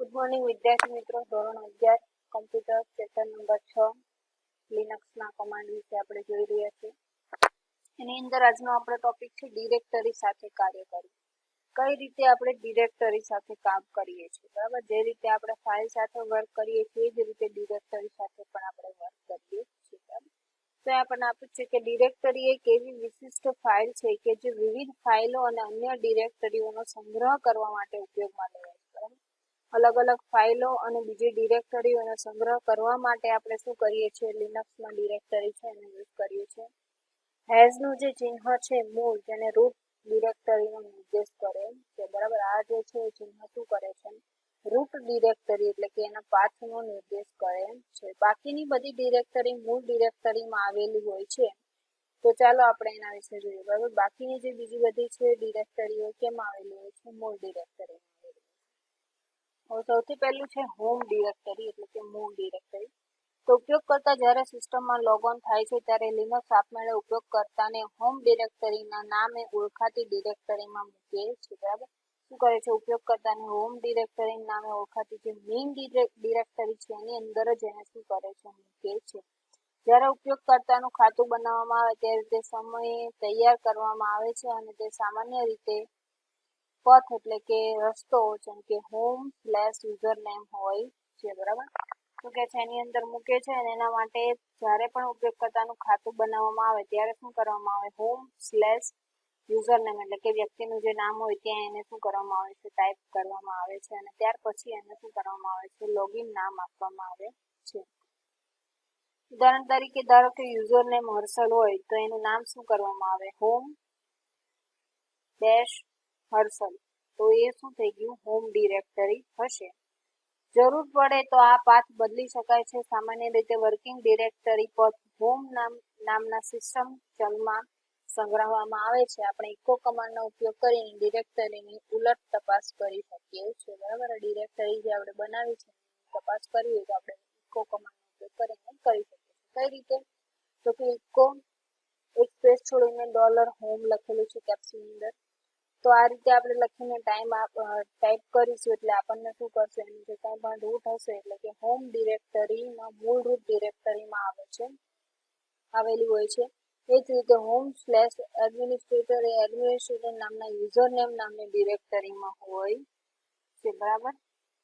Good morning વિદ્યાર્થી મિત્રો, ધોરણ 11 કમ્પ્યુટર ચેપ્ટર નંબર 6 લિનક્સના કમાન્ડ વિશે આપણે જોઈ રહ્યા છીએ. એની અંદર આજનો આપણો ટોપિક છે ડિરેક્ટરી સાથે કાર્ય કરવું. કઈ રીતે આપણે ડિરેક્ટરી સાથે કામ કરીએ છીએ, બરાબર. જે રીતે આપણે ફાઇલ સાથે વર્ક કરીએ છીએ એ જ રીતે ડિરેક્ટરી સાથે પણ આપણે વર્ક કરીએ છીએ, બરાબર. તો આપણને આપ્યું છે કે ડિરેક્ટરી એક એવી વિશિષ્ટ ફાઇલ છે કે જે વિવિધ ફાઇલો અને અન્ય ડિરેક્ટરીઓનો સંગ્રહ કરવા માટે ઉપયોગમાં લેવાય છે, બરાબર. અલગ અલગ ફાઇલો અને બીજી ડિરેક્ટરીઓનો સંગ્રહ કરવા માટે આપણે શું કરીએ છીએ, લિનક્સમાં ડિરેક્ટરી છે એને યુઝ કરીએ છીએ. હેઝનું જે ચિહ્ન છે મૂળ, જેને રૂટ ડિરેક્ટરીનો નિર્દેશ કરે છે, બરાબર. આ જે છે ચિહ્ન શું કરે છે, રૂટ ડિરેક્ટરી એટલે કે એના પાથનો નિર્દેશ કરે છે. બાકીની બધી ડિરેક્ટરી મૂળ ડિરેક્ટરીમાં આવેલી હોય છે. તો ચાલો આપણે એના વિશે જોઈએ, બરાબર. બાકીની જે બીજી બધી છે ડિરેક્ટરીઓ કેમાં આવેલી હોય છે, મૂળ ડિરેક્ટરીમાં. સૌથી પહેલું છે હોમ ડિરેક્ટરી એટલે કે મૂળ ડિરેક્ટરી. તો ઉપયોગકર્તા જ્યારે સિસ્ટમમાં લોગઓન થાય છે ત્યારે લિનક્સ આપમેળે ઉપયોગકર્તાને હોમ ડિરેક્ટરીના નામે ઓળખાતી ડિરેક્ટરીમાં મૂકે છે, બરાબર. શું કરે છે, ઉપયોગકર્તાને હોમ ડિરેક્ટરી નામે ઓળખાતી જે મેઇન ડિરેક્ટરી છે એની અંદર જ એને શું કરે છે, મૂકે છે. જ્યારે ઉપયોગકર્તાનું ખાતું બનાવવામાં આવે ત્યારે તે સમયે તૈયાર કરવામાં આવે છે અને તે સામાન્ય રીતે પથ એટલે કે રસ્તો જેમ કે home/username હોય છે, બરાબર. શું કે છે એની અંદર મૂકે છે અને એના માટે જ્યારે પણ ઉપયોગકર્તાનું ખાતું બનાવવામાં આવે ત્યારે શું કરવામાં આવે, home/username એટલે કે વ્યક્તિનું જે નામ હોય ત્યાં એને શું કરવામાં આવે છે, ટાઈપ કરવામાં આવે છે અને ત્યાર પછી એને શું કરવામાં આવે છે, લોગિન નામ આપવામાં આવે છે. ઉદાહરણ તરીકે ધારો કે યુઝરનેમ હર્ષલ હોય તો એનું નામ શું કરવામાં આવે, home-હર્ષલ. તો એ શું થઈ ગયું, હોમ ડિરેક્ટરી હશે. જરૂર પડે તો આ પાથ બદલી શકાય છે. સામાન્ય રીતે વર્કિંગ ડિરેક્ટરી પથ હોમ નામના સિસ્ટમ ચલમાં સંગ્રહવામાં આવે છે. આપણે ઇકો કમાન્ડનો ઉપયોગ કરીને ડિરેક્ટરીની ઉલટ તપાસ કરી શકીએ છીએ, બરાબર. ડિરેક્ટરી જે આપણે બનાવી છે તપાસ કરવી હોય તો આપણે ઇકો કમાન્ડનો ઉપયોગ કરીને કરી શકીએ. કઈ રીતે, તો કે ઇકો એક સ્પેસ છોડીને $home લખેલું છે કેપ્સની અંદર. તો આ રીતે આપણે લખીને ટાઈપ કરીશું એટલે આપણને શું કરશે, એનું જે કંઈ પણ રૂટ હશે એટલે કે હોમ ડિરેક્ટરીમાં મૂળ રૂટ ડિરેક્ટરીમાં આવેલી હોય છે. એ જ રીતે home/administrator એ એડમિનિસ્ટ્રેટર નામના યુઝરનેમ નામની ડિરેક્ટરીમાં હોય છે, બરાબર.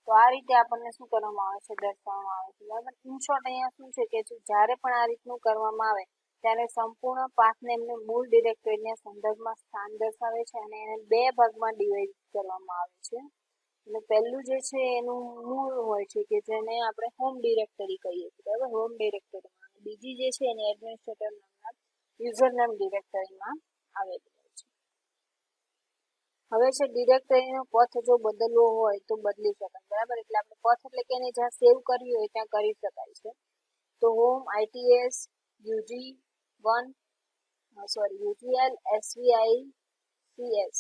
તો આ રીતે આપણને શું કરવામાં આવે છે, દર્શાવવામાં આવે છે, બરાબર. ઇન શોર્ટ અહીંયા શું છે કે જ્યારે પણ આ રીતનું કરવામાં આવે ત્યારે સંપૂર્ણ પાથને એમને મૂળ ડિરેક્ટરીના સંદર્ભમાં સ્થાન દર્શાવે છે અને એને બે ભાગમાં ડિવાઈડ કરવામાં આવે છે. અને પહેલું જે છે એનું મૂળ હોય છે કે જેને આપણે હોમ ડિરેક્ટરી કહીએ છીએ, બરાબર, હોમ ડિરેક્ટરીમાં. બીજી જે છે એને એડમિનિસ્ટ્રેટર નામના યુઝરનેમ ડિરેક્ટરીમાં આવેલી હોય છે. હવે છે ડિરેક્ટરીનો પથ જો બદલવો હોય તો બદલી શકાય, બરાબર. એટલે આપણે પથ એટલે કે એને જ્યાં સેવ કરવી હોય ત્યાં કરી શકાય છે. તો હોમ ITS UGL SVICS.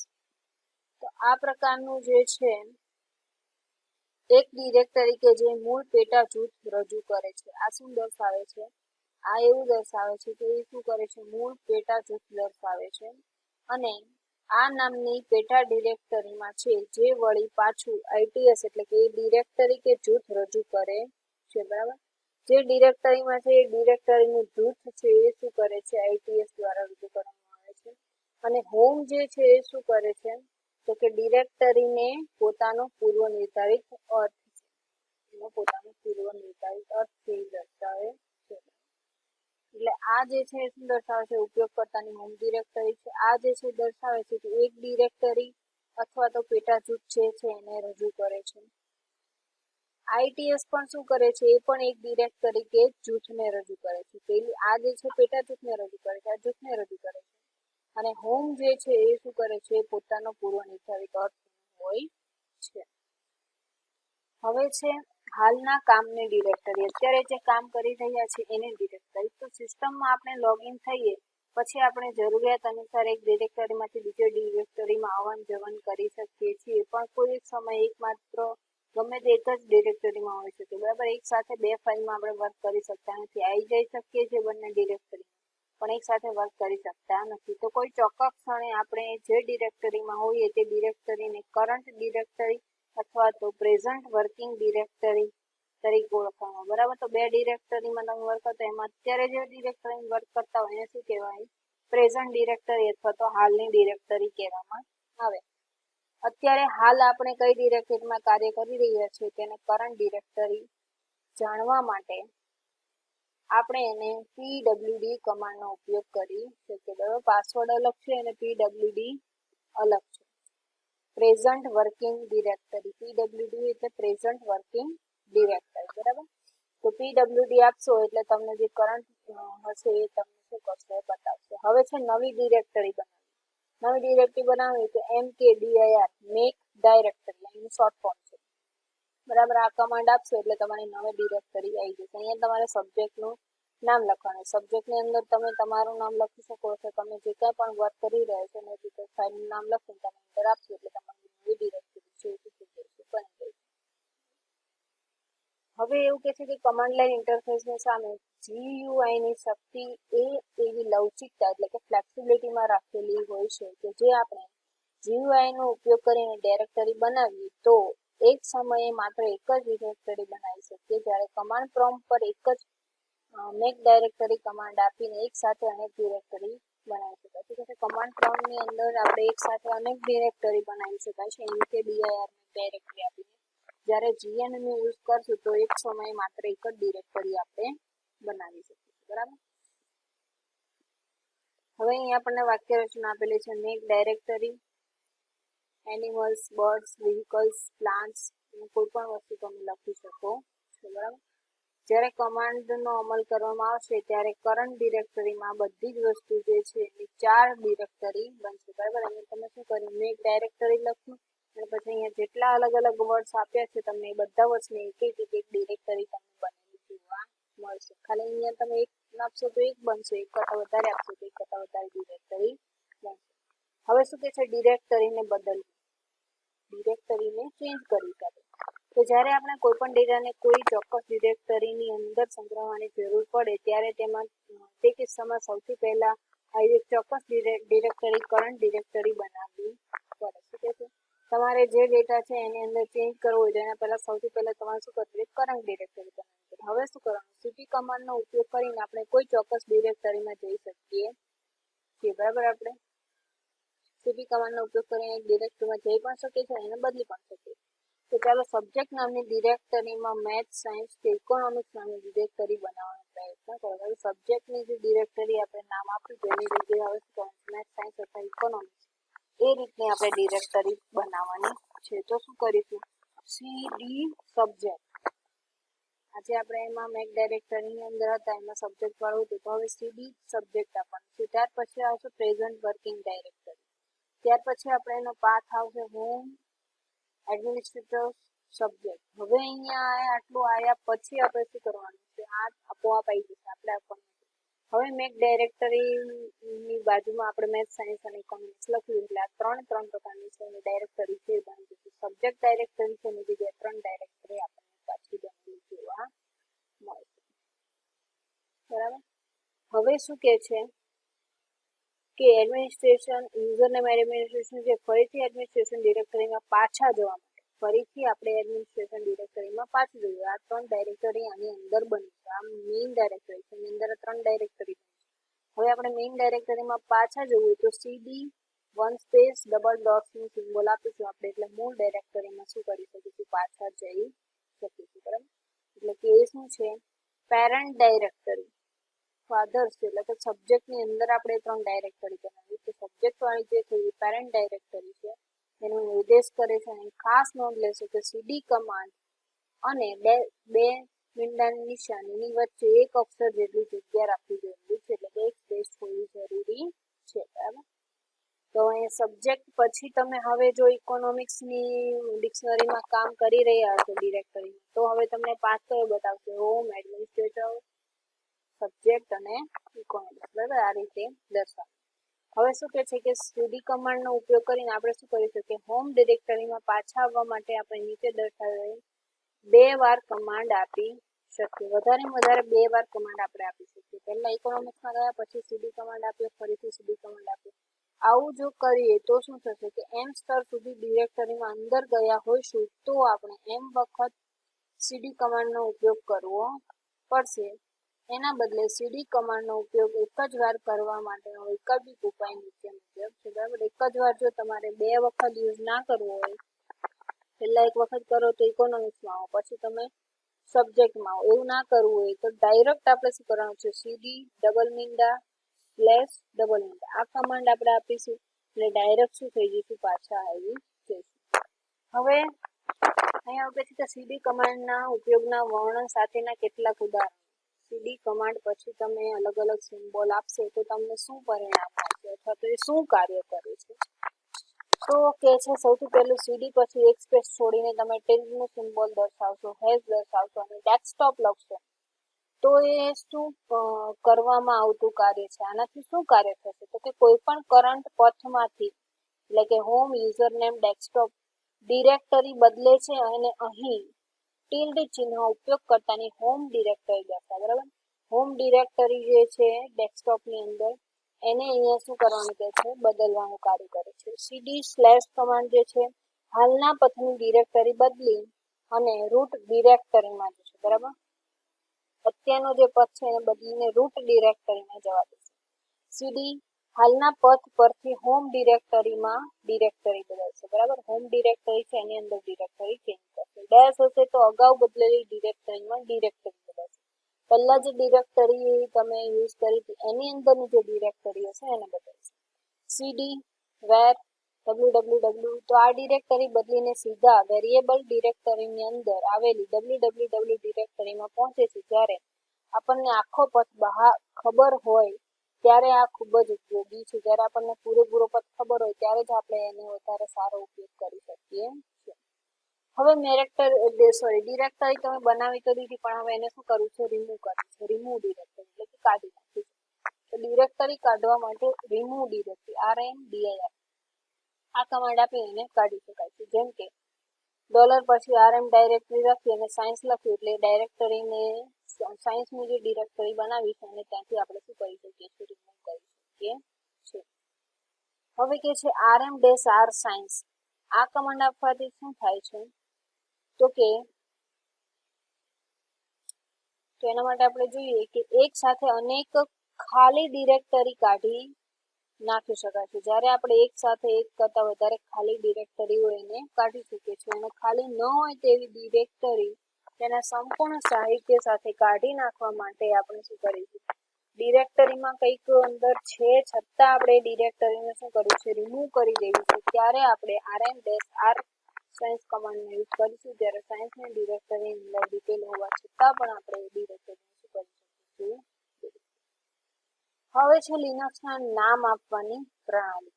તો આ પ્રકારનું જે છે એક ડિરેક્ટરી કે જે મૂળ પેટા જૂથ રજૂ કરે છે. આ શું દર્શાવે છે, આ એવું દર્શાવે છે કે એ શું કરે છે, મૂળ પેટા જૂથ દર્શાવે છે. અને આ નામની પેટા ડિરેક્ટરીમાં છે જે વળી પાછું ITS એટલે કે એ ડિરેક્ટરી કે જૂથ રજૂ કરે છે, બરાબર. જે ડિરેક્ટરીમાં છે એ ડિરેક્ટરીનું જૂથ છે એ શું કરે છે, ITS દ્વારા રજૂ કરવામાં આવે છે. અને હોમ જે છે એ શું કરે છે, તો કે ડિરેક્ટરીને પોતાનો પૂર્વ નિર્ધારિત અર્થ છે એ દર્શાવે છે. એટલે આ જે છે શું દર્શાવે છે, ઉપયોગકર્તાની હોમ ડિરેક્ટરી છે. આ જે છે દર્શાવે છે કે એક ડિરેક્ટરી અથવા તો પેટા જૂથ છે એને રજૂ કરે છે. ITS પણ શું કરે છે, એ પણ એક ડિરેક્ટરી કે જૂથને રજૂ કરે છે. પેલી આ જે છે પેટા જૂથને રજૂ કરે છે, આ જૂથને રજૂ કરે છે. અને હોમ જે છે એ શું કરે છે, પોતાનો પૂર્વ નિર્ધારિત અર્થ હોય છે. હવે છે હાલના કામની ડિરેક્ટરી, અત્યારે જે કામ કરી રહ્યા છે એની ડિરેક્ટરી. તો સિસ્ટમમાં આપણે લોગિન થઈએ પછી આપણે જરૂરિયાત અનુસાર એક ડિરેક્ટરીમાંથી બીજી ડિરેક્ટરીમાં આવન જવન કરી શકીએ છીએ. પણ કોઈ એક સમય એકમાત્ર ગમે તે એક જ ડિરેક્ટરીમાં હોઈ શકે, બરાબર. એક સાથે બે ફાઇલમાં આપણે વર્ક કરી શકતા નથી. આવી જઈ શકીએ છીએ બંને ડિરેક્ટરી, પણ એક સાથે વર્ક કરી શકતા નથી. તો કોઈ ચોક્કસ ક્ષણે આપણે જે ડિરેક્ટરીમાં હોઈએ તે ડિરેક્ટરીને કરંટ ડિરેક્ટરી અથવા તો પ્રેઝન્ટ વર્કિંગ ડિરેક્ટરી તરીકે ઓળખવામાં. બરાબર, તો બે ડિરેક્ટરીમાં તમે વર્ક કરતા એમાં અત્યારે જે ડિરેક્ટરી વર્ક કરતા હોય એને શું કહેવાય? પ્રેઝન્ટ ડિરેક્ટરી અથવા તો હાલની ડિરેક્ટરી કહેવામાં આવે. અત્યારે હાલ આપણે કઈ ડિરેક્ટરીમાં કાર્ય કરી રહ્યા છીએ તેને કરંટ ડિરેક્ટરી જાણવા માટે આપણે એને pwd કમાન્ડનો ઉપયોગ કરી શકીએ. બરાબર, પાસવર્ડ અલગ છે અને pwd અલગ છે. પ્રેઝન્ટ વર્કિંગ ડિરેક્ટરી, pwd એટલે પ્રેઝન્ટ વર્કિંગ ડિરેક્ટરી. બરાબર, તો pwd આપશો એટલે તમને જે કરંટ હશે એ તમને શું કરશે? બતાવશે. હવે છે નવી ડિરેક્ટરી બનાવવી. નવી ડિરેક્ટરી બનાવવી તો mkdir મેક ડાયરેક્ટરી એનું શોર્ટ ફોર્મ છે. બરાબર, આ કમાન્ડ આપશો એટલે તમારી નવી ડિરેક્ટરી આવી જશે. અહીંયા તમારે સબ્જેક્ટનું નામ લખવાનું. સબ્જેક્ટની અંદર તમે તમારું નામ લખી શકો છો. તમે જે કંઈ પણ વર્ક કરી રહ્યા છો ને તે ફાઇલનું નામ લખીને તમે એન્ટર આપશો એટલે તમારી નવી ડિરેક્ટરી છે એ બની ગઈ. હવે એવું કહે છે કે કમાન્ડ લાઇન ઇન્ટરફેસની સામે GUI ની શક્તિ એ એવી લવચિકતા એટલે કે ફ્લેક્સિબિલિટીમાં રાખેલી હોય છે કે જે આપણે GUI નો ઉપયોગ કરીને ડિરેક્ટરી બનાવીએ તો એક સમયે માત્ર એક જ ડિરેક્ટરી બનાવી શકીએ, જ્યારે કમાન્ડ પ્રોમ્પ્ટ પર એક જ મેક ડાયરેક્ટરી કમાન્ડ આપીને એક સાથે અનેક ડિરેક્ટરી બનાવી શકાય છે. એટલે કમાન્ડ પ્રોમ્પ્ટની અંદર આપણે એક સાથે અનેક ડિરેક્ટરી બનાવી શકાય છે mkdir ડાયરેક્ટરી આપીને. જ્યારે GN નો યુઝ કરશું તો એક સમયે માત્ર એક જ ડિરેક્ટરી આપણે બનાવી શકીએ. બરાબર, હવે અહીં આપણને વાક્ય રચના આપેલી છે. Make directory animals, birds, vehicles, plants કોઈ પણ વસ્તુ તમે લખી શકો છો. બરાબર, જ્યારે કમાન્ડનો અમલ કરવામાં આવશે ત્યારે કરંટ ડિરેક્ટરીમાં બધી જ વસ્તુ જે છે એ 4 ડિરેક્ટરી બનશે. બરાબર, અહીંયા તમે શું કર્યું? મેક ડાયરેક્ટરી લખ્યું અને પછી અહીંયા જેટલા અલગ અલગ વર્ડ્સ આપ્યા છે તમને એ બધા વર્ડ્સને એક એક ડિરેક્ટરી તમને બનેલી જોવા મળશે. ખાલી અહીંયા તમે એક આપશો તો એક બનશે, એક કરતાં વધારે આપશો તો એક કરતાં વધારે ડિરેક્ટરી બનશે. હવે શું કહે છે? ડિરેક્ટરીને બદલવી, ડિરેક્ટરીને ચેન્જ કરી શકે. તો જ્યારે આપણે કોઈ પણ ડેટાને કોઈ ચોક્કસ ડિરેક્ટરીની અંદર સંગ્રહવાની જરૂર પડે ત્યારે તેમાં તે કિસ્સામાં સૌથી પહેલા આવી એક ચોક્કસ ડિરેક્ટરી કરંટ ડિરેક્ટરી બનાવવી પડે. શું કહે છે? તમારે જે ડેટા છે એની અંદર ચેન્જ કરવો હોય તો એના પહેલા સૌથી પહેલા તમારે શું કરવું? કરંટ ડિરેક્ટરી બનાવવી પડે. હવે શું કરવાનું? cp કમાન્ડનો ઉપયોગ કરીને આપણે કોઈ ચોક્કસ ડિરેક્ટરીમાં જઈ શકીએ છીએ. બરાબર, આપણે cp કમાન્ડનો ઉપયોગ કરીને એક ડિરેક્ટરીમાં જઈ પણ શકીએ છીએ અને બદલી પણ શકીએ. તો ચાલો સબ્જેક્ટ નામની ડિરેક્ટરીમાં મેથ્સ, સાયન્સ કે ઇકોનોમિક્સ નામની ડિરેક્ટરી બનાવવાનો પ્રયત્ન કરો. હવે સબ્જેક્ટની જે ડિરેક્ટરી આપણે નામ આપ્યું તેની જગ્યાએ હવે શું કરવાનું? મેથ્સ, સાયન્સ અથવા ઇકોનોમિક્સ એ રીતની આપણે ડિરેક્ટરી બનાવવાની છે. તો શું કરીશું? સીડી સબ્જેક્ટ. આજે આપણે એમાં મેક ડાયરેક્ટરીની અંદર હતા એમાં સબ્જેક્ટ વાળું હતું તો હવે સીડી સબ્જેક્ટ આપવાનું છે. ત્યાર પછી આવશે પ્રેઝન્ટ વર્કિંગ ડાયરેક્ટરી. ત્યાર પછી આપણે એનો પાથ આવશે હોમ એડમિનિસ્ટ્રેટર સબ્જેક્ટ. હવે અહીંયા આટલું આવ્યા પછી આપણે શું કરવાનું છે? આ આપોઆપ આવી જશે, આપણે આપવાનું. હવે મેક ડાયરેક્ટરીની બાજુમાં આપણે મેથ્સ, સાયન્સ અને ઇકોનોમિક્સ લખ્યું એટલે આ ત્રણ પ્રકારની છે ડાયરેક્ટરી છે બની જશે. સબ્જેક્ટ ડાયરેક્ટરી છે એની જગ્યાએ 3 ડાયરેક્ટરી આપણને પાછી બનેલી જોવા મળશે. બરાબર, હવે શું કહે છે કે એડમિનિસ્ટ્રેશન યુઝરનેમ એડમિનિસ્ટ્રેશન છે ફરીથી એડમિનિસ્ટ્રેશન ડિરેક્ટરીમાં પાછા જવા માટે ફરીથી આપણે એડમિનિસ્ટ્રેશન ડિરેક્ટરીમાં પાછું જઈએ. આ 3 ડાયરેક્ટરી આની અંદર બની છે. આ મેઇન ડાયરેક્ટરી છે, એની અંદર 3 ડાયરેક્ટરી બની છે. હવે આપણે મેઇન ડાયરેક્ટરીમાં પાછા જવું તો C D one space double ડોટ્સનું symbol આપીશું આપણે એટલે મૂળ ડાયરેક્ટરીમાં શું કરી શકીશું? પાછા જઈ શકીશું. બરાબર, એટલે કે એ શું છે? પેરેન્ટ ડાયરેક્ટરી ફાધર્સ છે એટલે કે સબ્જેક્ટની અંદર આપણે 3 ડાયરેક્ટરી બનાવી તો સબ્જેક્ટ વાળી જે છે એ પેરેન્ટ ડાયરેક્ટરી છે એનો નિર્દેશ કરે છે. અને ખાસ નોંધ લેશો કે સીડી કમાન્ડ અને બે મીંડાની નિશાનીની વચ્ચે એક અક્ષર જેટલી જગ્યા રાખવી જરૂરી છે એટલે કે એક સ્પેસ હોવી જરૂરી છે. બરાબર, તો અહીંયા સબ્જેક્ટ પછી તમે હવે જો ઇકોનોમિક્સની ડિક્શનરીમાં કામ કરી રહ્યા હશો ડિરેક્ટરીમાં તો હવે તમને પાથ કયો બતાવશે? હોમ એડમિનિસ્ટ્રેટર સબ્જેક્ટ અને ઇકોનોમિક્સ. બરાબર, આ રીતે દર્શાવો. હવે શું કહે છે કે સીડી કમાન્ડનો ઉપયોગ કરીને આપણે શું કરી શકીએ? હોમ ડિરેક્ટરીમાં પાછા આવવા માટે આપણે નીચે દર્શાવેલ 2 વાર કમાન્ડ આપી શકીએ. વધારેમાં વધારે 2 વાર કમાન્ડ આપણે આપી શકીએ. પહેલા ઇકોનોમિક્સમાં ગયા પછી સીડી કમાન્ડ આપ્યો, ફરીથી સીડી કમાન્ડ આપ્યો. આવું જો કરીએ તો શું થશે કે m સ્તર સુધી ડિરેક્ટરીમાં અંદર ગયા હોઈશું તો આપણે m વખત cd કમાન્ડનો ઉપયોગ કરવો પડશે. એના બદલે cd કમાન્ડનો ઉપયોગ એક જ વાર કરવા માટેનો વૈકલ્પિક ઉપાય નીચે મુજબ છે. બરાબર, એક જ વાર જો તમારે 2 વખત યુઝ ના કરવો હોય, પહેલા એક વખત કરો તો ઇકોનોમિક્સમાં આવો, પછી તમે સબ્જેક્ટમાં આવો, એવું ના કરવું હોય તો ડાયરેક્ટ આપણે શું કરવાનું છે, cd ડબલ મીંડા સ્લેશ ડબલ મીંડા આ કમાન્ડ આપણે આપીશું એટલે ડાયરેક્ટ શું થઈ જઈશું, પાછા આવી જઈશું. હવે અહીંયા આપે છે કે cd કમાન્ડના ઉપયોગના વર્ણન સાથેના કેટલાક ઉદાહરણો. cd કમાન્ડ પછી તમે અલગ અલગ સિમ્બોલ આપશે તો તમને શું પરિણામ મળશે અથવા તો એ શું કાર્ય કરે છે. તો કે છે સૌથી પહેલું cd પછી એક સ્પેસ છોડીને તમે ટિલ્ડનું સિમ્બોલ દર્શાવશો, હેશ દર્શાવશો અને ડેસ્કટોપ લખશો તો એ શું કરવામાં આવતું કાર્ય છે. આનાથી શું કાર્ય થશે તો કે કોઈ પણ કરંટ પથમાંથી એટલે કે home, user name, desktop directory બદલે છે અને અહીં ટિલ્ડ ચિહ્ન ઉપયોગકર્તાની હોમ ડિરેક્ટરી દર્શાવે. બરાબર, હોમ ડિરેક્ટરી જે છે ડેસ્કટોપની અંદર એને અહીંયા શું કરવાનું કહે છે, બદલવાનું કાર્ય કરે છે. cd સ્લેશ કમાન્ડ જે છે હાલના પથની ડિરેક્ટરી બદલી અને રૂટ ડિરેક્ટરીમાં જશે. બરાબર, અત્યારનો જે પથ છે એને બદલીને રૂટ ડિરેક્ટરીમાં જવા દેશે. cd હાલના પથ પરથી હોમ ડિરેક્ટરીમાં ડિરેક્ટરી બદલશે. બરાબર, હોમ ડિરેક્ટરી છે એની અંદર ડિરેક્ટરી ચેન્જ કરશે. ડેશ હશે તો અગાઉ બદલેલી ડિરેક્ટરીમાં ડિરેક્ટરી બદલશે. પહેલા જે ડિરેક્ટરી તમે યુઝ કરી હતી એની અંદરની જે ડિરેક્ટરી હશે એને બદલશે. cd where www તો આ ડિરેક્ટરી બદલીને સીધા વેરિયેબલ ડિરેક્ટરીની અંદર આવેલી www ડિરેક્ટરીમાં પહોંચે છે. જ્યારે આપણને આખો પથ બહાર ખબર હોય ત્યારે આ ખૂબ જ ઉપયોગી છે. જ્યારે આપણને પૂરેપૂરો પથ ખબર હોય ત્યારે જ આપણે એને વધારે સારો ઉપયોગ કરી શકીએ છીએ. હવે ડિરેક્ટરી તમે બનાવી તો દીધી પણ હવે એને શું કરવું છે, રિમૂવ કરવું છે. રિમૂવ ડિરેક્ટરી એટલે કે કાઢી નાખવી છે. તો ડિરેક્ટરી કાઢવા માટે રિમૂવ ડિરેક્ટરી RMDIR આ કમાન્ડ આપી એને કાઢી શકાય છે. જેમ કે ડોલર પછી RM ડાયરેક્ટરી લખી અને સાયન્સ લખ્યું એટલે ડાયરેક્ટરીને સાયન્સની જે ડિરેક્ટરી બનાવી છે અને ત્યાંથી આપણે શું કરી શકીએ છીએ, રિમૂવ કરી શકીએ છીએ. હવે કે છે RM-R સાયન્સ આ કમાન્ડ આપવાથી શું થાય છે તો એના માટે આપણે જોઈએ કે એક સાથે અનેક ખાલી ડિરેક્ટરી કાઢી નાખી શકાય છે. જ્યારે આપણે એક સાથે એક કરતા વધારે ખાલી ડિરેક્ટરી હોય એને કાઢી શકીએ છીએ અને ખાલી ન હોય તેવી ડિરેક્ટરી તેના સંપૂર્ણ સાહિત્ય સાથે કાઢી નાખવા માટે આપણે શું કરીશું, ડિરેક્ટરીમાં કંઈક અંદર છે છતાં આપણે ડિરેક્ટરીને શું કરવું છે, રિમૂવ કરી દેવી છે. ત્યારે આપણે RM-R સાયન્સ કમાન્ડનો યુઝ કરીશું. ત્યારે સાયન્સની ડિરેક્ટરી અંદર ડિટેલ હોવા છતાં પણ આપણે ડિરેક્ટરીને શું કરી શકીશું. હવે છે લિનક્સના નામ આપવાની પ્રણાલી.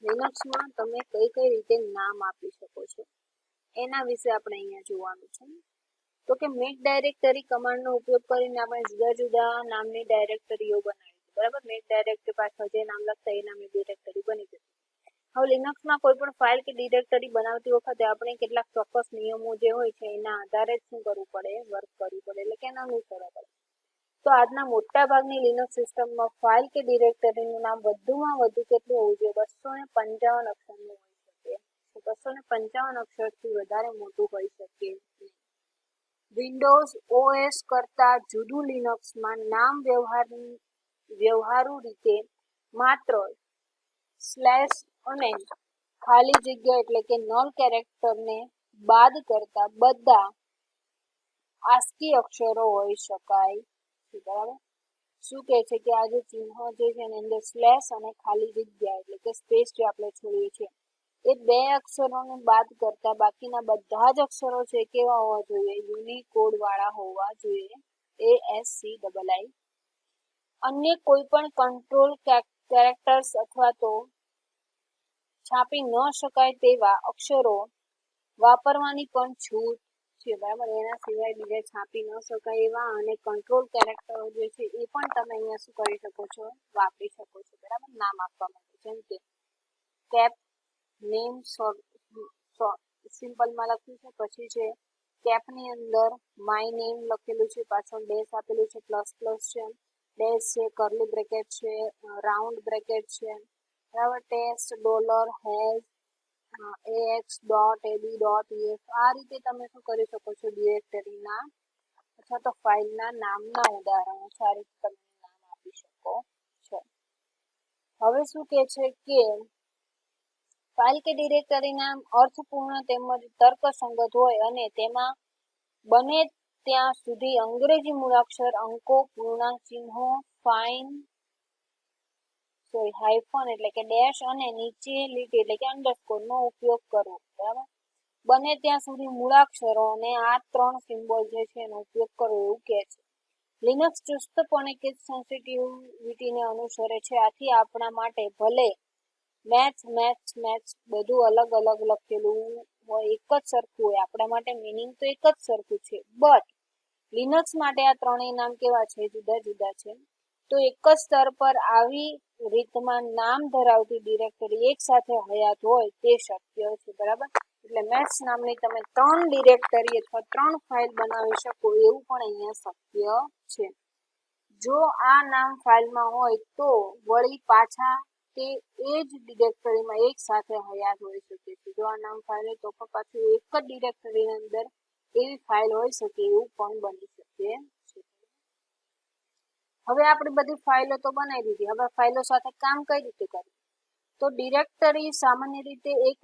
લિનક્સમાં તમે કઈ કઈ રીતે નામ આપી શકો છો એના વિશે આપણે અહીંયા જોવાનું છે. તો કે મેક ડાયરેક્ટરી કમાન્ડનો ઉપયોગ કરીને આપણે જુદા જુદા નામની ડાયરેક્ટરીઓ બનાવી છે. બરાબર, મેક ડાયરેક્ટરી પાછળ જે નામ લખતા એ નામની ડિરેક્ટરી બની જશે. હવે લિનક્સમાં કોઈ પણ ફાઇલ કે ડિરેક્ટરી બનાવતી વખતે આપણે કેટલાક ચોક્કસ નિયમો જે હોય છે એના આધારે શું કરવું પડે, વર્ક કરવું પડે, એટલે કે એના અનુસરવા પડે. તો આજના મોટા ભાગની લિનક્સ સિસ્ટમમાં ફાઇલ કે ડિરેક્ટરીનું નામ વધુમાં વધુ કેટલું હોવું જોઈએ, 255 અક્ષરનું હોઈ શકે. 255 અક્ષરથી વધારે મોટું હોઈ શકે. વિન્ડોઝ OS કરતા જુદું લિનક્સમાં નામ વ્યવહારુ રીતે માત્ર સ્લેશ અને ખાલી જગ્યા એટલે કે નલ કેરેક્ટરને બાદ કરતા બધા ASCII અક્ષરો હોઈ શકાય. બરાબર, શું કહે છે કે આ જે ચિહ્ન જે છે એની અંદર સ્લેશ અને ખાલી જગ્યા એટલે કે સ્પેસ જે આપણે છોડીએ છીએ એ 2 અક્ષરોને બાદ કરતા બાકીના બધા જ અક્ષરો છે કેવા હોવા જોઈએ, યુનિકોડ વાળા હોવા જોઈએ. ASCII. અન્ય કોઈ પણ કંટ્રોલ કેરેક્ટર્સ અથવા તો છાપી ન શકાય તેવા અક્ષરો વાપરવાની પણ છૂટ છે. બરાબર, એના સિવાય બીજા છાપી ન શકાય એવા અને કંટ્રોલ કેરેક્ટરો જે છે એ પણ તમે અહીંયા શું કરી શકો છો, વાપરી શકો છો. બરાબર, નામ આપવા માટે જેમ કે કેપ નેમ સિમ્પલમાં લખ્યું છે, પછી છે કેપની અંદર માય નેમ લખેલું છે, પાછળ ડેશ આપેલું છે, પ્લસ છે, ડેશ છે, કર્લી બ્રેકેટ છે, રાઉન્ડ બ્રેકેટ છે, બરાબર. ટેસ્ટ ડોલર હેઝ ax.ab.ef આ રીતે તમે શું કરી શકો છો, ડિરેક્ટરીના અથવા તો ફાઇલના નામના ઉદાહરણો છે આ રીતે તમે નામ આપી શકો છો. હવે શું કહે છે કે ફાઇલ કે ડિરેક્ટરી નામ અર્થપૂર્ણ તેમજ તર્કસંગત હોય અને તેમાં બને ત્યાં સુધી અંગ્રેજી મૂળાક્ષર, અંકો, પૂર્ણાંક ચિહ્નો, હાઇફન એટલે કે ડેશ અને નીચે લીટી એટલે કે અંડરસ્કોર નો ઉપયોગ કરવો. બરાબર. બને ત્યાં સુધી મૂળાક્ષરો અને આ 3 સિમ્બોલ જે છે એનો ઉપયોગ કરવો એવું કહે છે. લિનક્સ ચુસ્તપણે કેસ સેન્સિટિવિટીને અનુસરે છે. આથી આપણા માટે ભલે મેથ્સ બધું અલગ અલગ લખેલું હોય, એક જ સરખું હોય, આપણા માટે મીનિંગ તો એક જ સરખું છે, બટ લિનક્સ માટે આ ત્રણેય નામ કેવા છે, જુદા જુદા છે. તો એક જ સ્તર પર આવી રીતમાં નામ ધરાવતી ડિરેક્ટરી એક સાથે હયાત હોય તે શક્ય છે. બરાબર. એટલે મેથ્સ નામની તમે 3 ડિરેક્ટરી અથવા 3 ફાઇલ બનાવી શકો એવું પણ અહીંયા શક્ય છે. જો આ નામ ફાઇલમાં હોય તો વળી પાછા તે એ જ ડિરેક્ટરીમાં એક સાથે હયાત હોઈ શકે છે. જો આ નામ ફાઇલ હોય તો પણ પાછું એક જ ડિરેક્ટરીની અંદર એવી ફાઇલ હોઈ શકે એવું પણ બની શકે છે. હવે આપણે બધી ફાઇલો તો બનાવી દીધી. હવે ફાઇલો સાથે કામ કઈ રીતે કરવું? તો ડિરેક્ટરી સામાન્ય રીતે એક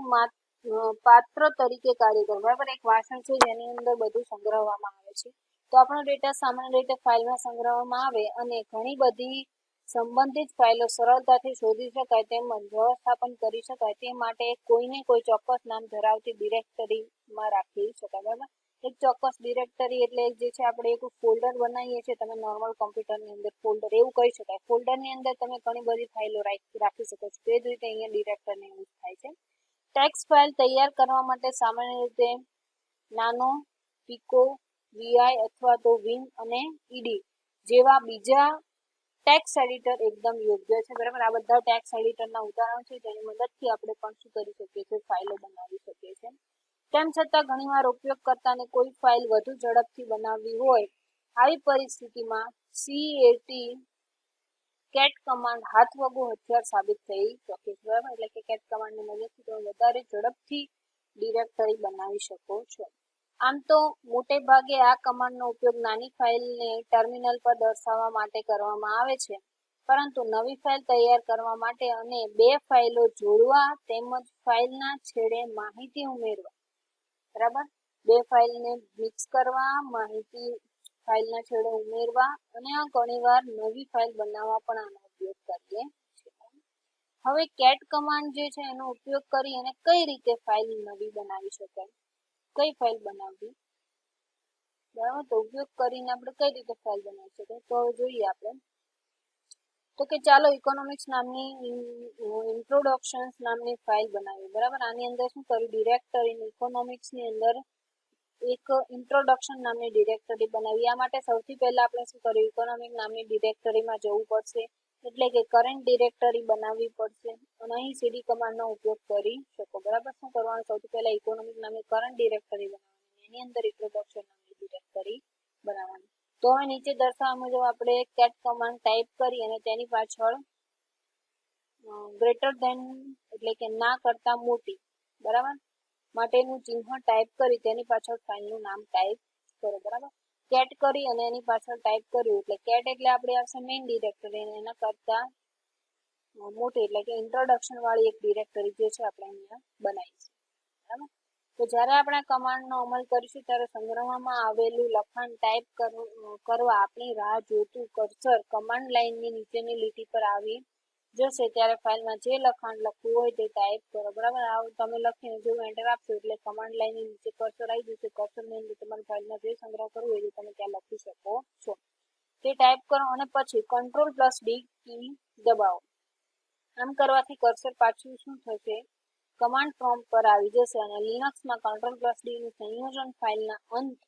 પાત્ર તરીકે કાર્ય કરે. બરાબર. એક વાસણ છે જેની અંદર બધું સંગ્રહવામાં આવે છે. તો આપણો ડેટા સામાન્ય રીતે ફાઇલમાં સંગ્રહવામાં આવે અને ઘણી બધી સંબંધિત ફાઇલો સરળતાથી શોધી શકાય તેમજ વ્યવસ્થાપન કરી શકાય તે માટે કોઈને કોઈ ચોક્કસ નામ ધરાવતી ડિરેક્ટરીમાં રાખી શકાય. બરાબર. એક ચોક્કસ ડિરેક્ટરી એટલે જે છે આપણે એક ફોલ્ડર બનાવીએ છીએ, તમે નોર્મલ કમ્પ્યુટરની અંદર ફોલ્ડર એવું કહી શકાય. ફોલ્ડરની અંદર તમે ઘણી બધી ફાઇલો રાખી શકો છો. તે જ રીતે અહીંયા ડિરેક્ટરને યુઝ થાય છે. ટેક્સ્ટ ફાઇલ તૈયાર કરવા માટે સામાન્ય રીતે નાનો, પીકો, વીઆઈ અથવા તો વિન અને ઈડી જેવા બીજા ટેક્સ્ટ એડિટર એકદમ યોગ્ય છે. બરાબર. આ બધા ટેક્સ્ટ એડિટરના ઉદાહરણો છે જેની મદદથી આપણે પણ શું કરી શકીએ છીએ, ફાઇલો બનાવી શકીએ છીએ. તેમ છતાં ઘણીવાર ઉપયોગકર્તાને કોઈ ફાઇલ વધુ ઝડપથી બનાવવી હોય, આવી પરિસ્થિતિમાં કેટ કમાન્ડ હાથવગું હથિયાર સાબિત થઈ શકે છે. બરાબર. એટલે કે કેટ કમાન્ડની મદદથી તમે વધારે ઝડપથી ડિરેક્ટરી બનાવી શકો છો. આમ તો મોટે ભાગે આ કમાન્ડનો ઉપયોગ નાની ફાઇલને ટર્મિનલ પર દર્શાવવા માટે કરવામાં આવે છે, પરંતુ નવી ફાઇલ તૈયાર કરવા માટે અને 2 ફાઇલો જોડવા તેમજ ફાઇલના છેડે માહિતી ઉમેરવા, બરાબર, 2 ફાઇલને મિક્સ કરવા, માહિતી ફાઇલના છેડે ઉમેરવા અને ઘણીવાર નવી ફાઇલ બનાવવા પણ આનો ઉપયોગ કરીએ છીએ. હવે કેટ કમાન્ડ જે છે એનો ઉપયોગ કરી અને કઈ રીતે ફાઇલ નવી બનાવી શકાય, કઈ ફાઇલ બનાવવી, બરાબર. તો ઉપયોગ કરીને આપણે કઈ રીતે ફાઇલ બનાવી શકાય, તો હવે જોઈએ આપણે. તો કે ચાલો ઇકોનોમિક્સ નામની ઇન્ટ્રોડક્શન્સ નામની ફાઇલ બનાવી. બરાબર. આની અંદર શું કર્યું, ડિરેક્ટરી ઇકોનોમિક્સની અંદર એક ઇન્ટ્રોડક્શન નામની ડિરેક્ટરી બનાવી. આ માટે સૌથી પહેલા આપણે શું કર્યું, ઇકોનોમિક નામની ડિરેક્ટરીમાં જવું પડશે, એટલે કે કરંટ ડિરેક્ટરી બનાવવી પડશે અને અહીં સીડી કમાન્ડનો ઉપયોગ કરી શકો. બરાબર. શું કરવાનું, સૌથી પહેલા ઇકોનોમિક નામની કરંટ ડિરેક્ટરી બનાવવાની, એની અંદર ઇન્ટ્રોડક્શન નામની ડિરેક્ટરી બનાવવાની. તો હવે નીચે દર્શાવ્યા મુજબ આપણે કેટ કમાન્ડ ટાઈપ કરી અને તેની પાછળ ગ્રેટર ધેન એટલે કે ના કરતા મોટી, બરાબર, માટેનું ચિહ્ન ટાઈપ કરી તેની પાછળ ફાઇલનું નામ ટાઈપ કરો. બરાબર. કેટ કરી અને એની પાછળ ટાઈપ કર્યું એટલે કેટ એટલે આપણે આવશે મેઇન ડિરેક્ટરી અને એના કરતા મોટી એટલે કે ઇન્ટ્રોડક્શન વાળી એક ડિરેક્ટરી જે છે આપણે અહીંયા બનાવીશું. બરાબર. તો જ્યારે આપણે કમાન્ડનો અમલ કરીશું ત્યારે સંગ્રહવામાં આવેલું લખાણ ટાઈપ કરવા આપણી રાહ જોતું કર્સર કમાન્ડ લાઇનની નીચેની લીટી પર આવી જશે. ત્યારે ફાઇલમાં જે લખાણ લખવું હોય તે ટાઈપ કરો. બરાબર. આ તમે લખીને જેવું એન્ટર આપશો એટલે કમાન્ડ લાઇનની નીચે કર્સર આવી જશે. કર્સરની અંદર તમારી ફાઇલમાં જે સંગ્રહ કરવો હોય તે તમે ત્યાં લખી શકો છો. તે ટાઈપ કરો અને પછી Ctrl+D કી દબાવો. આમ કરવાથી કર્સર પાછું શું થશે, કમાન્ડ પ્રોમ્પ્ટ પર આવી જશે અને લિનક્સમાં Ctrl+D નું સંયોજન ફાઇલના અંત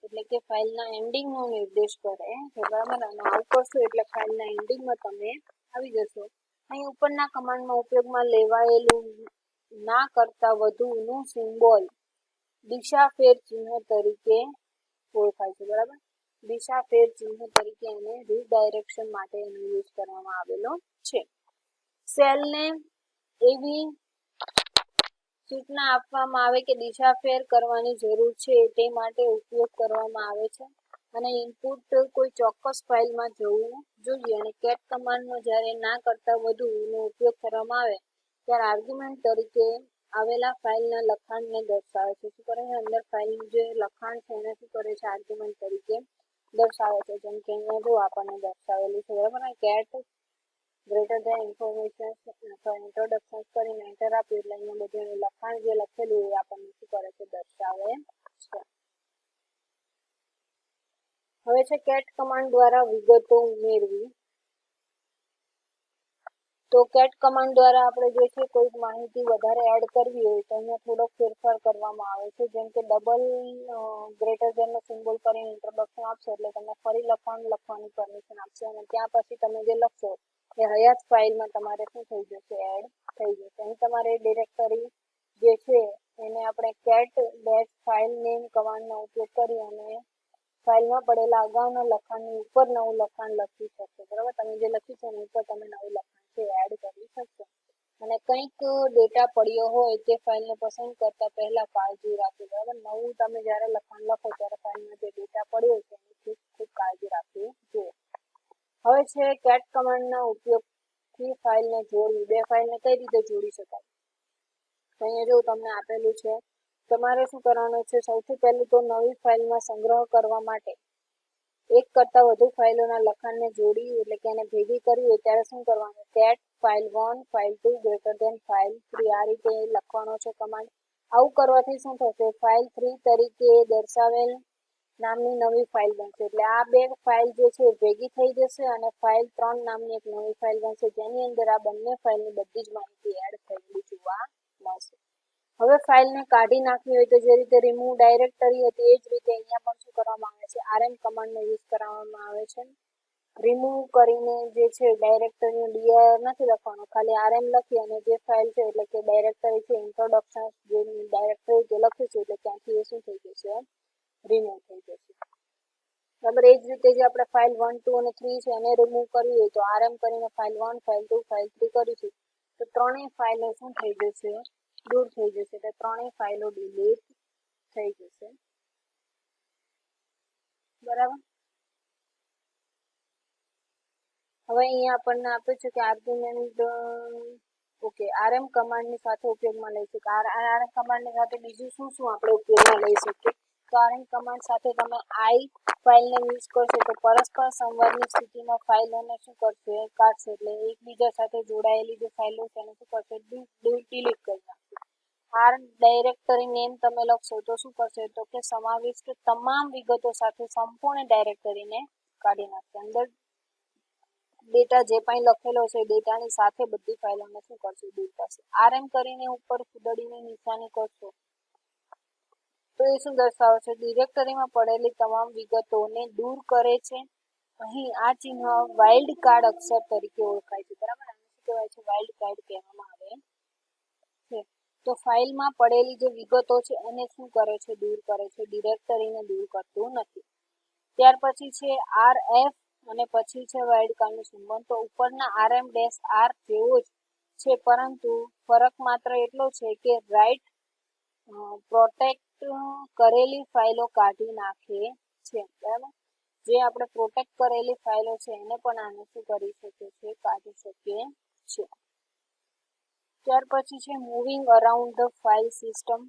એટલે કે ફાઇલના એન્ડિંગનો નિર્દેશ કરે છે. બરાબર. અને આવું કરશો એટલે ફાઇલના એન્ડિંગમાં તમે આવી જશો. અહીં ઉપરના કમાન્ડમાં ઉપયોગમાં લેવાયેલું ના કરતા વધુનું સિમ્બોલ દિશા ફેર ચિહ્ન તરીકે ઓળખાય છે. બરાબર. દિશા ફેર ચિહ્ન તરીકે એને રીડાયરેક્શન માટે એનો યુઝ કરવામાં આવેલો છે. સેલને એવી સૂચના આપવામાં આવે કે દિશા ફેર કરવાની જરૂર છે તે માટે ઉપયોગ કરવામાં આવે છે અને ઇનપુટ કોઈ ચોક્કસ ફાઇલમાં જવું જોઈએ અને કેટ કમાન્ડનો જ્યારે ના કરતાં વધુનો ઉપયોગ કરવામાં આવે ત્યારે આર્ગ્યુમેન્ટ તરીકે આવેલા ફાઇલના લખાણને દર્શાવે છે. શું કરે છે? અંદર ફાઇલનું જે લખાણ છે એને શું કરે છે? આર્ગ્યુમેન્ટ તરીકે દર્શાવે છે. જેમ કે અહીંયા જો આપણને દર્શાવેલું છે બરાબર ને, કેટ ગ્રેટર ધેન ઇન્ફોર્મેશન ઇન્ટ્રોડક્શન કરીને એન્ટર આપ્યું એટલે અહીંયા બધું લખાણ જે લખેલું એ આપણને શું કરે છે? દર્શાવે છે. હવે છે કેટ કમાન્ડ દ્વારા વિગતો ઉમેરવી. તો કેટ કમાન્ડ દ્વારા આપણે જે છે કોઈ માહિતી વધારે એડ કરવી હોય તો અહીંયા થોડોક ફેરફાર કરવામાં આવે છે. જેમ કે ડબલ ગ્રેટર ધેનનો સિમ્બોલ કરીને ઇન્ટ્રોડક્શન આપશો એટલે તમને ફરી લખવાની પરમિશન આપશે અને ત્યાં પછી તમે જે લખશો એ હયાત ફાઇલમાં તમારે શું થઈ જશે? એડ થઈ જશે. અહીં તમારે ડિરેક્ટરી જે છે એને આપણે કેટ ડેશ ફાઇલ નેમ કમાન્ડનો ઉપયોગ કરી અને ફાઇલમાં પડેલા અગાઉના લખાણની ઉપર નવું લખાણ લખી શકશો. બરાબર, તમે જે લખ્યું છે એની ઉપર તમે નવું લખાણ છે એડ કરી શકશો. અને કંઈક ડેટા પડ્યો હોય તે ફાઇલને પસંદ કરતા પહેલા કાળજી રાખવી. બરાબર, નવું તમે જ્યારે લખાણ લખો ત્યારે ફાઇલમાં જે ડેટા પડ્યો છે એની ખૂબ કાળજી રાખવી જોઈએ. હવે છે કેટ કમાન્ડના ઉપયોગથી ફાઇલને જોડવી. બે ફાઇલને કઈ રીતે જોડી શકાય? અહીંયા જો તમને આપેલું છે, તમારે શું કરવાનું છે? સૌથી પહેલું તો નવી ફાઇલમાં સંગ્રહ કરવા માટે એક કરતાં વધુ ફાઇલોના લખાણને જોડી એટલે કે એને ભેગી કરવી હોય ત્યારે શું કરવાનું? Cat file1 file2 greater than file3 આ રીતે લખવાનો છે કમાન્ડ. આવું કરવાથી શું થશે? file3 તરીકે દર્શાવેલ નામની નવી ફાઇલ બનશે. એટલે આ બે ફાઇલ જે છે ભેગી થઈ જશે અને file3 નામની એક નવી ફાઇલ બનશે જેની અંદર આ બંને ફાઇલની બધી જ માહિતી એડ થયેલી જોવા મળશે. હવે ફાઇલને કાઢી નાખવી હોય તો જે રીતે રિમૂવ ડાયરેક્ટરી હતી એ જ રીતે અહીંયા પણ શું કરવામાં આવે છે? rm કમાન્ડનો યુઝ કરવામાં આવે છે. રિમૂવ કરીને જે છે ડાયરેક્ટરીનો ડીઆર નથી લખવાનો, ખાલી rm લખી અને જે ફાઇલ છે એટલે કે ડાયરેક્ટરી છે ઇન્ટ્રોડક્શન જે ડાયરેક્ટરી જે લખ્યું છે એટલે ત્યાંથી એ શું થઈ જશે? રિમૂવ થઈ જશે. બરાબર, એ જ રીતે જે આપણે ફાઇલ 1, 2 અને 3 છે એને રિમૂવ કરવી હોય તો rm કરીને ફાઇલ 1, ફાઇલ 2, ફાઇલ 3 કરીશું તો ત્રણેય ફાઇલો શું થઈ જશે? દૂર થઈ જશે. એટલે ત્રણેય ફાઇલો ડિલીટ થઈ જશે. બરાબર, હવે અહીંયા આપણને આપ્યું છે કે આર્ગ્યુમેન્ટ ઓકે rm કમાન્ડની સાથે ઉપયોગમાં લઈ શકીએ. rm કમાન્ડની સાથે બીજું શું આપણે ઉપયોગમાં લઈ શકીએ? તો rm કમાન્ડ સાથે તમે i ફાઇલને યુઝ કરશો તો પરસ્પર સંવાદની સ્થિતિમાં ફાઇલોને શું કરશે? કાઢશે. એટલે એકબીજા સાથે જોડાયેલી જે ફાઇલો છે એને શું કરશે? ડિલીટ કરી નાખશે. r ડાયરેક્ટરી નેમ તમે લખશો તો શું કરશે? તો કે સમાવિષ્ટ તમામ વિગતો સાથે સંપૂર્ણ ડાયરેક્ટરીને કાઢી નાખશે. અંદર ડેટા જે પણ લખેલો છે ડેટાની સાથે બધી ફાઇલોને શું કરશે? દૂર કરશે. rm કરીને ઉપર ફૂદડીની નિશાની કરશો તો એ શું દર્શાવે છે? ડિરેક્ટરીમાં પડેલી તમામ વિગતોને દૂર કરે છે. અહીં આ ચિહ્ન વાઇલ્ડ કાર્ડ અક્ષર તરીકે ઓળખાય છે. બરાબર, આને શું કહેવાય છે? વાઇલ્ડ કાર્ડ કહેવામાં આવે છે. તો ફાઇલમાં પડેલી જે વિગતો છે એને શું કરે છે? દૂર કરે છે. ડિરેક્ટરીને દૂર કરતું નથી. ત્યાર પછી છે rf અને પછી છે વાઇલ્ડ કાર્ડનું સિમ્બોલ. તો ઉપરના rm-r જેવો જ છે પરંતુ ફરક માત્ર એટલો છે કે રાઇટ પ્રોટેક્ટ કરેલી ફાઇલો કાઢી નાખે છે. બરાબર, જે આપણે પ્રોટેક્ટ કરેલી ફાઇલો છે એને પણ આને શું કરી શકે છે? કાઢી શકે છે. ત્યાર પછી છે moving around the file system.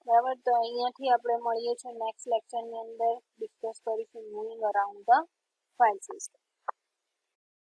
બરાબર, તો અહીંયાથી આપણે મળીએ છીએ નેક્સ્ટ લેક્ચરની અંદર ડિસ્કસ કરીશું moving around the file system.